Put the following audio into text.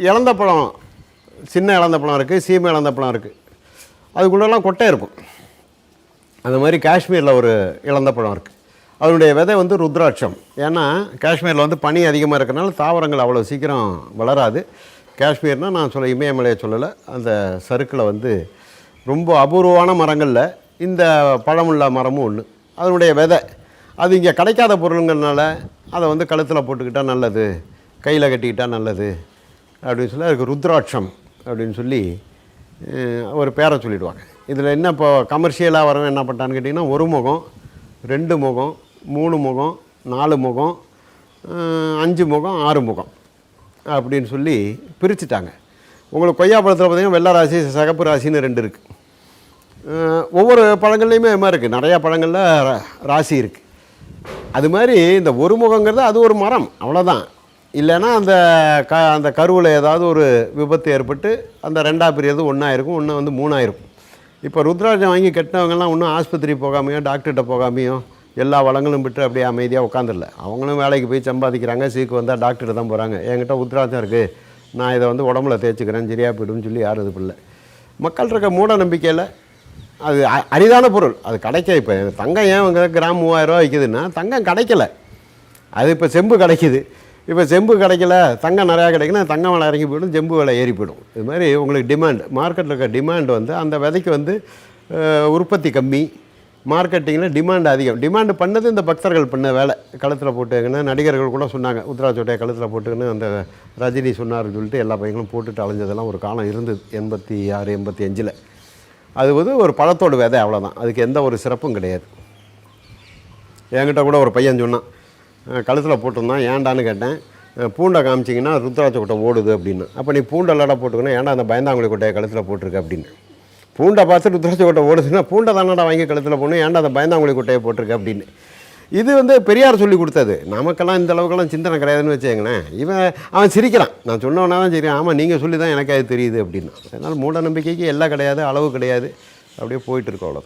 இலந்த பழம், சின்ன இலந்த பழம் இருக்குது, சீமை இலந்த பழம் இருக்குது. அதுக்குள்ளெல்லாம் கொட்டை இருக்கும். அந்த மாதிரி காஷ்மீரில் ஒரு இலந்த பழம் இருக்குது. அதனுடைய விதை வந்து ருத்ராட்சம். ஏன்னா காஷ்மீரில் வந்து பனி அதிகமாக இருக்கிறனால தாவரங்கள் அவ்வளோ சீக்கிரம் வளராது. காஷ்மீர்னால் நான் சொல்ல இமயமலையை சொல்லலை, அந்த சறுக்கில் வந்து ரொம்ப அபூர்வமான மரங்களில் இந்த பழமுள்ள மரமும் ஒன்று. அதனுடைய விதை அது இங்கே கிடைக்காத பொருளுங்கிறதுனால அதை வந்து கழுத்தில் போட்டுக்கிட்டால் நல்லது, கையில் கட்டிக்கிட்டால் நல்லது அப்படின்னு சொல்லி அதுக்கு ருத்ராட்சம் அப்படின்னு சொல்லி ஒரு பேரை சொல்லிவிடுவாங்க. இதில் என்ன இப்போ கமர்ஷியலாக வரவன் என்ன பண்ணிட்டான்னு கேட்டிங்கன்னா, ஒரு முகம், 2 முகம், 3 முகம், 4 முகம், 5 முகம், 6 முகம் அப்படின்னு சொல்லி பிரிச்சுட்டாங்க. உங்களுக்கு கொய்யாப்பழத்தில் பார்த்திங்கன்னா வெள்ளை ராசி, சிகப்பு ராசின்னு 2 இருக்குது. ஒவ்வொரு பழங்கள்லேயுமே அது மாதிரி இருக்குது. நிறையா பழங்களில் ராசி இருக்குது. அது மாதிரி இந்த ஒரு முகங்கிறது அது ஒரு மரம், அவ்வளோதான். இல்லைன்னா அந்த கருவில் ஏதாவது ஒரு விபத்து ஏற்பட்டு அந்த 2ஆக பிரியது 1 இருக்கும், 1 வந்து 3 இருக்கும். இப்போ ருத்ராட்சம் வாங்கி கட்டினவங்கலாம் இன்னும் ஆஸ்பத்திரி போகாமையோ டாக்டர்கிட்ட போகாமையோ எல்லா வளங்களும் விட்டு அப்படியே அமைதியாக உட்காந்துடல. அவங்களும் வேலைக்கு போய் சம்பாதிக்கிறாங்க, சீக்கு வந்தால் டாக்டர்கிட்ட தான் போகிறாங்க. என்கிட்ட ருத்ராட்சம் இருக்குது, நான் இதை வந்து உடம்புல தேய்ச்சிக்கிறேன், சரியாக போய்டுன்னு சொல்லி யாரும் இது பண்ணல. மக்கள் இருக்க மூட நம்பிக்கையில் அது அரிதான பொருள், அது கிடைக்க. இப்போ தங்கம் ஏன் அவங்க கிராம் 3000 ரூபா விற்கிதுன்னா தங்கம் கிடைக்கல. அது இப்போ செம்பு கிடைக்கிது. இப்போ செம்பு கிடைக்கல, தங்கம் நிறையா கிடைக்குன்னா தங்கம் விலை இறங்கி போய்டும், செம்பு விலை ஏறி போய்டும். இது மாதிரி உங்களுக்கு டிமாண்ட், மார்க்கெட்டில் இருக்க டிமாண்ட் வந்து அந்த விதைக்கு வந்து உற்பத்தி கம்மி, மார்க்கெட்டிங்கில் டிமாண்ட் அதிகம். டிமாண்டு பண்ணது இந்த பக்தர்கள் பண்ண வேலை. கழுத்தில் போட்டுக்கின்னு நடிகர்கள் கூட சொன்னாங்க, உத்ராட்சோட்டையை கழுத்தில் போட்டுக்கின்னு அந்த ரஜினி சொன்னார்னு சொல்லிட்டு எல்லா பையங்களும் போட்டுட்டு அலைஞ்சதெல்லாம் ஒரு காலம் இருந்தது 86, 85. அது வந்து ஒரு பழத்தோட விதை, அவ்வளோதான். அதுக்கு எந்த ஒரு சிறப்பும் கிடையாது. என்கிட்ட கூட ஒரு பையன் சொன்னான், கழுத்தில் போட்டிருந்தான், ஏண்டான்னு கேட்டேன். பூண்டை காமிச்சிங்கன்னா ருத்ராட்ச கொட்டை ஓடுது அப்படின்னு. அப்போ நீ பூண்டெல்லாட போட்டுக்கணும், ஏன்டா அந்த பயந்தாங்குழி கொட்டையை கழுத்தில் போட்டிருக்க அப்படின்னு. பூண்டை பார்த்து ருத்ராட்ச கொட்டை ஓடுதுன்னா பூண்டை தானடா வாங்கி கழுத்தில் போடணும், ஏன்டா அந்த பயந்தாங்குழி கொட்டையை போட்டிருக்க அப்படின்னு. இது வந்து பெரியார் சொல்லி கொடுத்தது. நமக்கெல்லாம் இந்த அளவுக்கெல்லாம் சிந்தனை கிடையாதுன்னு வச்சுங்களேன். அவன் சிரிக்கிறான். நான் சொன்னவனா தான் சரி, ஆமாம் நீங்கள் சொல்லி தான் எனக்கு அது தெரியுது அப்படின்னா. அதனால் மூட நம்பிக்கைக்கு எல்லாம் கிடையாது, அளவு கிடையாது, அப்படியே போயிட்டுருக்கோம், அவ்வளோ.